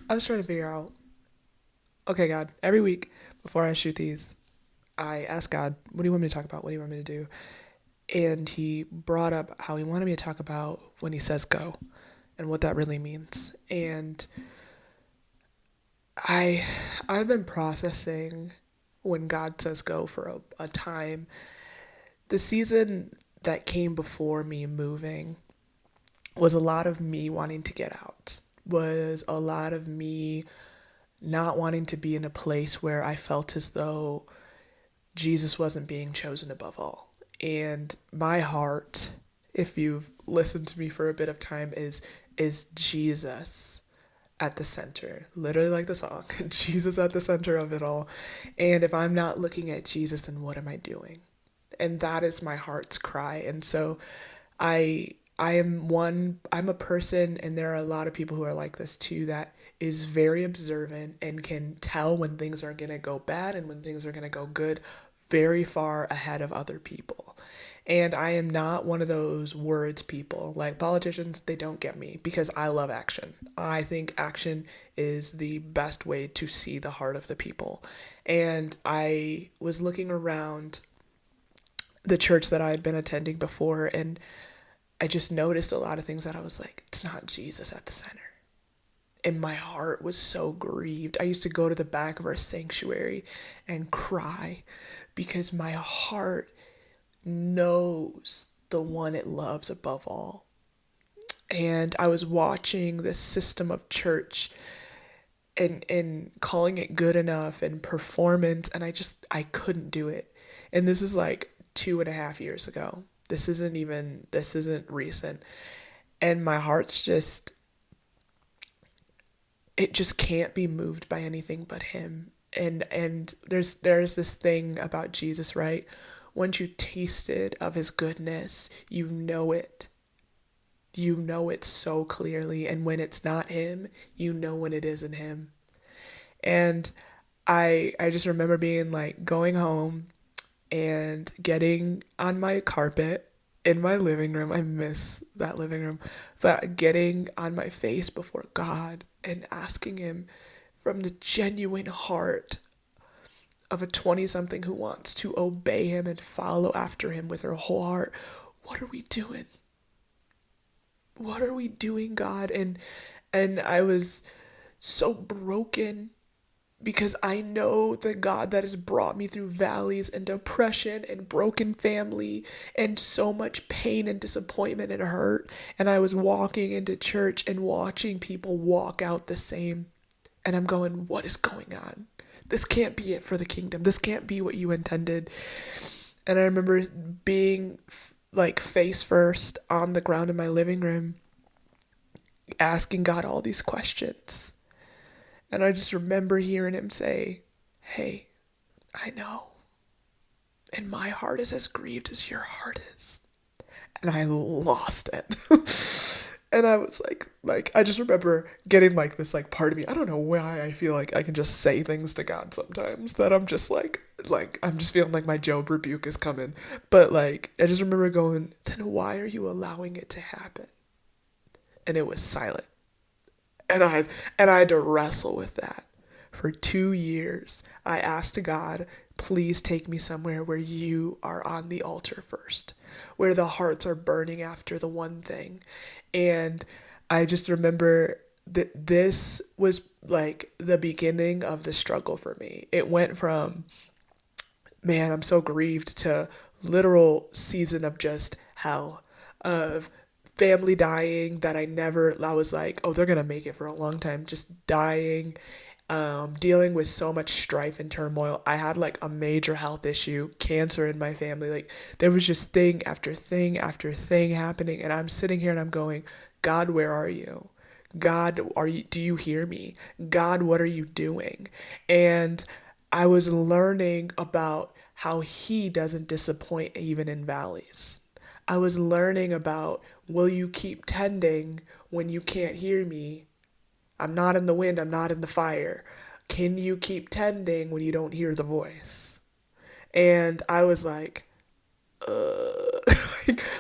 I was trying to figure out, okay, God, every week before I shoot these, I ask God, what do you want me to talk about? What do you want me to do? And he brought up how he wanted me to talk about when he says go and what that really means. And I I've been processing when God says go for a time. The season that came before me moving was a lot of me wanting to get out. Was a lot of me not wanting to be in a place where I felt as though Jesus wasn't being chosen above all. And my heart, if you've listened to me for a bit of time, is Jesus at the center. Literally like the song. Jesus at the center of it all. And if I'm not looking at Jesus, then what am I doing? And that is my heart's cry. And so I'm a person, and there are a lot of people who are like this too, that is very observant and can tell when things are going to go bad and when things are going to go good very far ahead of other people. And I am not one of those words people. Like politicians, they don't get me because I love action. I think action is the best way to see the heart of the people. And I was looking around the church that I had been attending before, and I just noticed a lot of things that I was like, it's not Jesus at the center. And my heart was so grieved. I used to go to the back of our sanctuary and cry because my heart knows the one it loves above all. And I was watching this system of church and calling it good enough and performance, and I couldn't do it. And this is like 2.5 years ago. This isn't recent. And my heart's just, it just can't be moved by anything but him. And there's this thing about Jesus, right? Once you tasted of his goodness, you know it. You know it so clearly, and when it's not him, you know when it isn't him. And I just remember being like going home and getting on my carpet in my living room. I miss that living room. But getting on my face before God and asking him from the genuine heart of a 20 something who wants to obey him and follow after him with her whole heart, what are we doing? What are we doing, God? And I was so broken because I know the God that has brought me through valleys and depression and broken family and so much pain and disappointment and hurt. And I was walking into church and watching people walk out the same. And I'm going, what is going on? This can't be it for the kingdom. This can't be what you intended. And I remember being like face first on the ground in my living room, asking God all these questions. And I just remember hearing him say, hey, I know. And my heart is as grieved as your heart is. And I lost it. And I was like I just remember getting like this like part of me. I don't know why I feel like I can just say things to God sometimes that I'm just like I'm just feeling like my Job rebuke is coming. But like I just remember going, then why are you allowing it to happen? And it was silent. And I had to wrestle with that for 2 years. I asked God, please take me somewhere where you are on the altar first, where the hearts are burning after the one thing. And I just remember that this was like the beginning of the struggle for me. It went from, man, I'm so grieved, to literal season of just hell, of family dying that I was like, oh, they're gonna make it for a long time, just dying, dealing with so much strife and turmoil. I had like a major health issue, cancer in my family. Like there was just thing after thing after thing happening, and I'm sitting here and I'm going, God, where are you? God, do you hear me? God, what are you doing? And I was learning about how he doesn't disappoint even in valleys. I was learning about, will you keep tending when you can't hear me? I'm not in the wind, I'm not in the fire. Can you keep tending when you don't hear the voice? And I was like,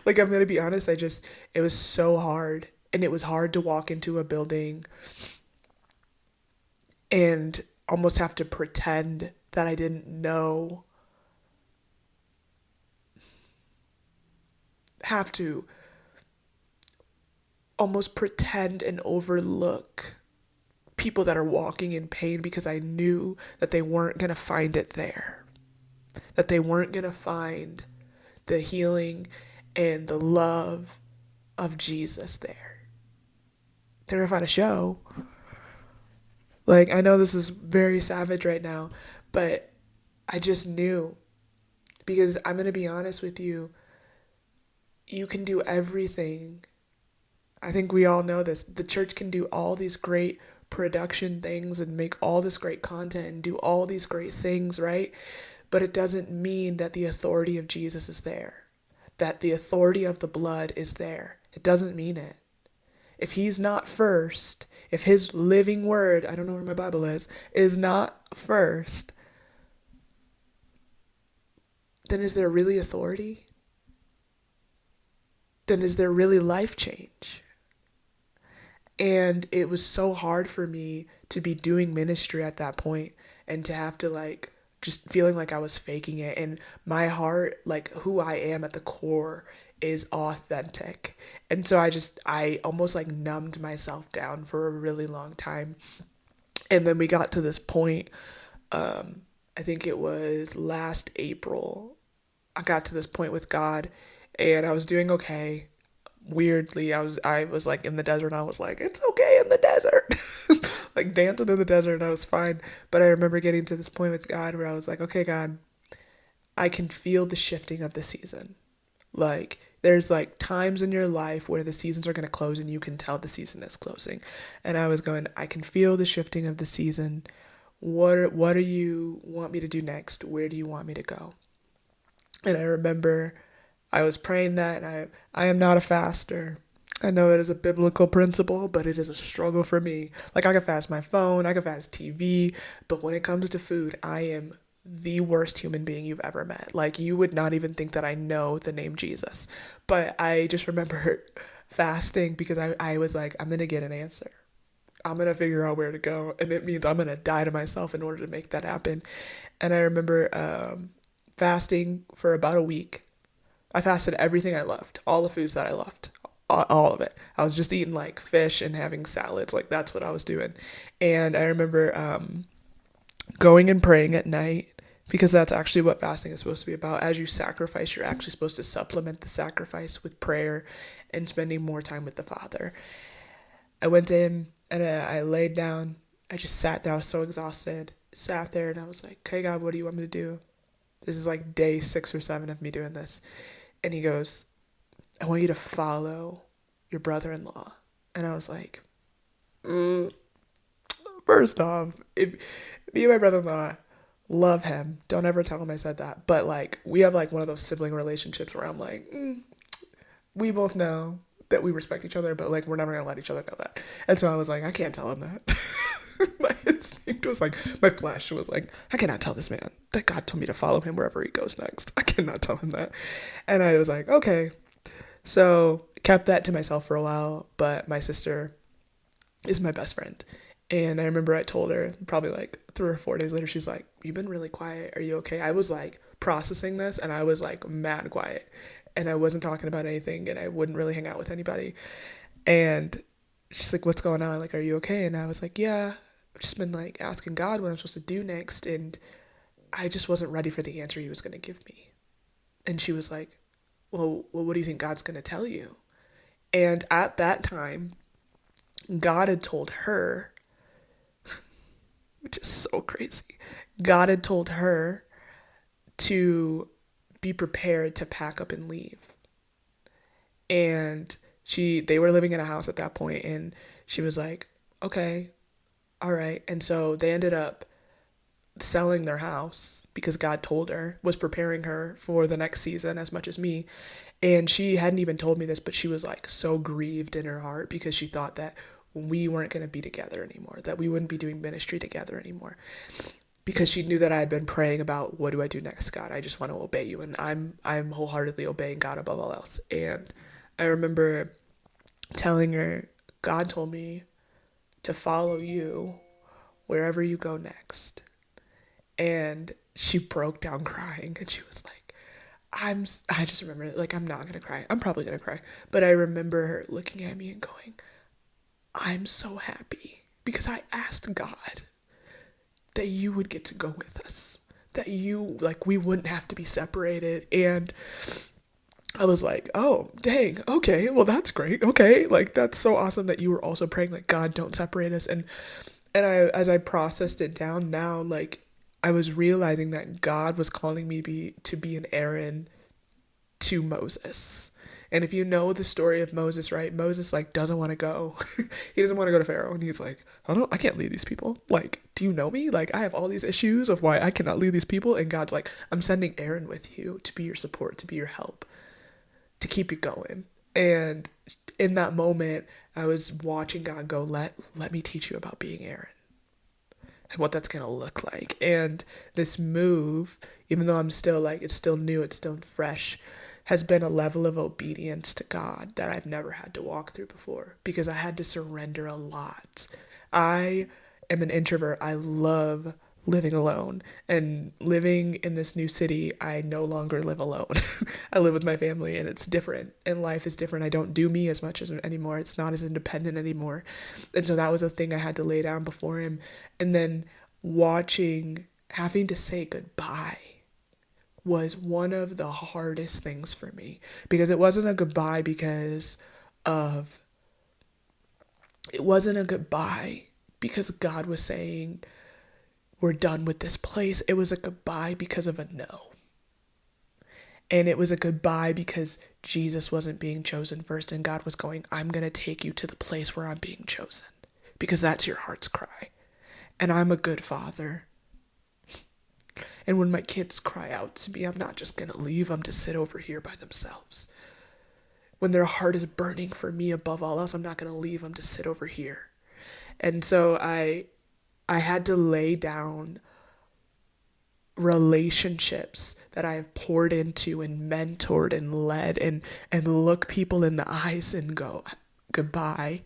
like I'm gonna be honest, it was so hard. And it was hard to walk into a building and almost have to pretend that I didn't know, have to almost pretend and overlook people that are walking in pain because I knew that they weren't going to find it there, that they weren't going to find the healing and the love of Jesus there. They're going to find a show. Like, I know this is very savage right now, but I just knew, because I'm going to be honest with you, you can do everything. I think we all know this. The church can do all these great production things and make all this great content and do all these great things, right? But it doesn't mean that the authority of Jesus is there, that the authority of the blood is there. It doesn't mean it. If he's not first, if his living word, I don't know where my Bible is not first, then is there really authority? Then is there really life change? And it was so hard for me to be doing ministry at that point and to have to like just feeling like I was faking it. And my heart, like who I am at the core, is authentic. And so I almost like numbed myself down for a really long time. And then we got to this point, I think it was last April. I got to this point with God and I was doing okay. Weirdly, I was like in the desert and I was like, it's okay in the desert. Like dancing in the desert and I was fine. But I remember getting to this point with God where I was like, okay, God, I can feel the shifting of the season. Like there's like times in your life where the seasons are going to close and you can tell the season is closing. And I was going, I can feel the shifting of the season. What do you want me to do next? Where do you want me to go? And I remember I was praying that, and I am not a faster. I know it is a biblical principle, but it is a struggle for me. Like I can fast my phone, I can fast TV, but when it comes to food, I am the worst human being you've ever met. Like you would not even think that I know the name Jesus. But I just remember fasting because I was like, I'm gonna get an answer. I'm gonna figure out where to go, and it means I'm gonna die to myself in order to make that happen. And I remember fasting for about a week. I fasted everything I loved, all the foods that I loved, all of it. I was just eating like fish and having salads, like that's what I was doing. And I remember going and praying at night because that's actually what fasting is supposed to be about. As you sacrifice, you're actually supposed to supplement the sacrifice with prayer and spending more time with the Father. I went in and I laid down. I just sat there. I was so exhausted. Sat there and I was like, okay, God, what do you want me to do? This is like day 6 or 7 of me doing this. And he goes, I want you to follow your brother-in-law. And I was like, first off, if me and my brother-in-law love him, don't ever tell him I said that. But like, we have like one of those sibling relationships where I'm like, we both know that we respect each other, but like, we're never gonna let each other know that. And so I was like, I can't tell him that. My instinct was like, my flesh was like, I cannot tell this man that God told me to follow him wherever he goes next. I cannot tell him that. And I was like, okay. So kept that to myself for a while, but my sister is my best friend. And I remember I told her probably like 3 or 4 days later, she's like, you've been really quiet. Are you okay? I was like processing this and I was like mad quiet and I wasn't talking about anything and I wouldn't really hang out with anybody. And she's like, what's going on? Like, are you okay? And I was like, yeah, I've just been like asking God what I'm supposed to do next. And I just wasn't ready for the answer he was going to give me. And she was like, well, what do you think God's going to tell you? And at that time, God had told her, which is so crazy, God had told her to be prepared to pack up and leave. And they were living in a house at that point, and she was like, okay, all right. And so they ended up selling their house because God told her, was preparing her for the next season as much as me. And she hadn't even told me this, but she was like so grieved in her heart because she thought that we weren't going to be together anymore, that we wouldn't be doing ministry together anymore. Because she knew that I had been praying about, what do I do next, God? I just want to obey you. And I'm wholeheartedly obeying God above all else. And I remember telling her, God told me to follow you wherever you go next. And she broke down crying and she was like, I just remember, like, I'm not going to cry. I'm probably going to cry. But I remember her looking at me and going, I'm so happy because I asked God that you would get to go with us, that you, like, we wouldn't have to be separated. And I was like, oh, dang, okay, well, that's great. Okay, like, that's so awesome that you were also praying, like, God, don't separate us. And I, as I processed it down now, like, I was realizing that God was calling me to be an Aaron to Moses. And if you know the story of Moses, right? Moses like doesn't want to go. He doesn't want to go to Pharaoh, and he's like, I can't lead these people. Like, do you know me? Like, I have all these issues of why I cannot lead these people. And God's like, I'm sending Aaron with you to be your support, to be your help, to keep you going. And in that moment, I was watching God go, let me teach you about being Aaron and what that's gonna look like. And this move, even though I'm still like, it's still new, it's still fresh, has been a level of obedience to God that I've never had to walk through before because I had to surrender a lot. I am an introvert. I love living alone, and living in this new city, I no longer live alone. I live with my family, and it's different, and life is different. I don't do me as much as anymore. It's not as independent anymore. And so that was a thing I had to lay down before him. And then having to say goodbye was one of the hardest things for me, because it wasn't a goodbye of it wasn't a goodbye because God was saying we're done with this place. It was a goodbye because of a no. And it was a goodbye because Jesus wasn't being chosen first, and God was going, I'm going to take you to the place where I'm being chosen because that's your heart's cry. And I'm a good father. And when my kids cry out to me, I'm not just going to leave them to sit over here by themselves. When their heart is burning for me above all else, I'm not going to leave them to sit over here. And so I had to lay down relationships that I have poured into and mentored and led, and look people in the eyes and go, goodbye.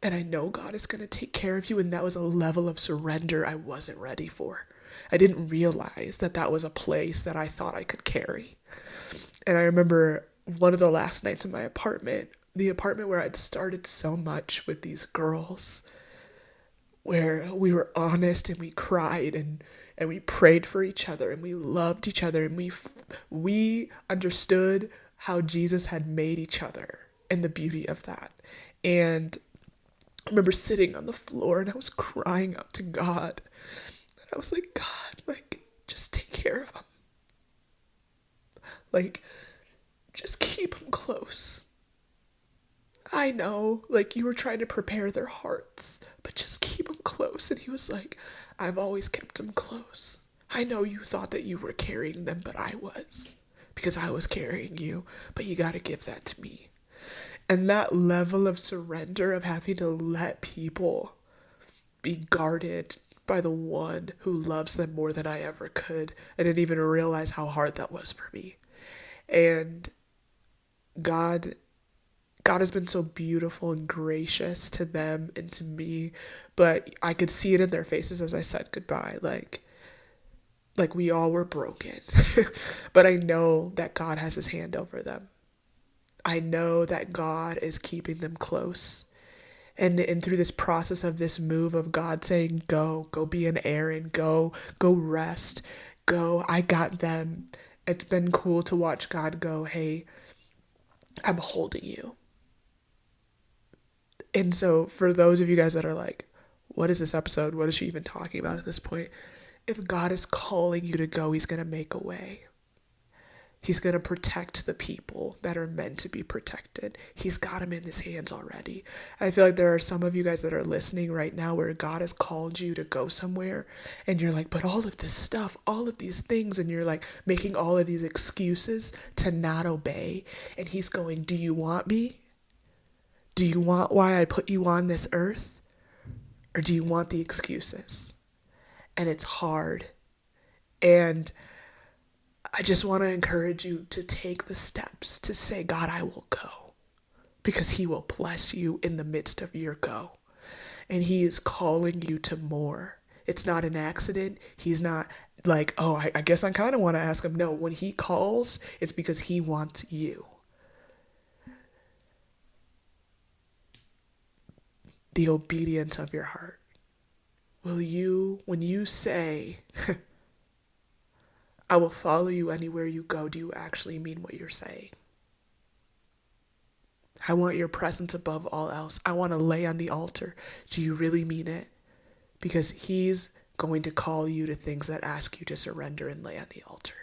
And I know God is going to take care of you. And that was a level of surrender I wasn't ready for. I didn't realize that that was a place that I thought I could carry. And I remember one of the last nights in my apartment, the apartment where I'd started so much with these girls, where we were honest and we cried and we prayed for each other and we loved each other, and we understood how Jesus had made each other and the beauty of that. And I remember sitting on the floor and I was crying out to God. And I was like, God, like, just take care of him. Like, just keep him close. I know, like, you were trying to prepare their hearts, but just keep them close. And he was like, I've always kept them close. I know you thought that you were carrying them, but I was. Because I was carrying you, but you gotta give that to me. And that level of surrender, of having to let people be guarded by the one who loves them more than I ever could. I didn't even realize how hard that was for me. And God has been so beautiful and gracious to them and to me, but I could see it in their faces as I said goodbye. Like we all were broken, but I know that God has his hand over them. I know that God is keeping them close. And through this process of this move of God saying, go be an Aaron, go rest, go, I got them. It's been cool to watch God go, hey, I'm holding you. And so for those of you guys that are like, what is this episode? What is she even talking about at this point? If God is calling you to go, he's going to make a way. He's going to protect the people that are meant to be protected. He's got them in his hands already. I feel like there are some of you guys that are listening right now where God has called you to go somewhere and you're like, but all of this stuff, all of these things, and you're like making all of these excuses to not obey. And he's going, do you want me? Do you want why I put you on this earth? Or do you want the excuses? And it's hard. And I just want to encourage you to take the steps to say, God, I will go, because he will bless you in the midst of your go. and he is calling you to more. It's not an accident. He's not like, oh, I guess I kind of want to ask him. No, when he calls, it's because he wants you. The obedience of your heart. Will you, when you say, I will follow you anywhere you go, do you actually mean what you're saying? I want your presence above all else. I want to lay on the altar. Do you really mean it? Because he's going to call you to things that ask you to surrender and lay on the altar.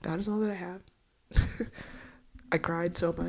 That is all that I have. I cried so much.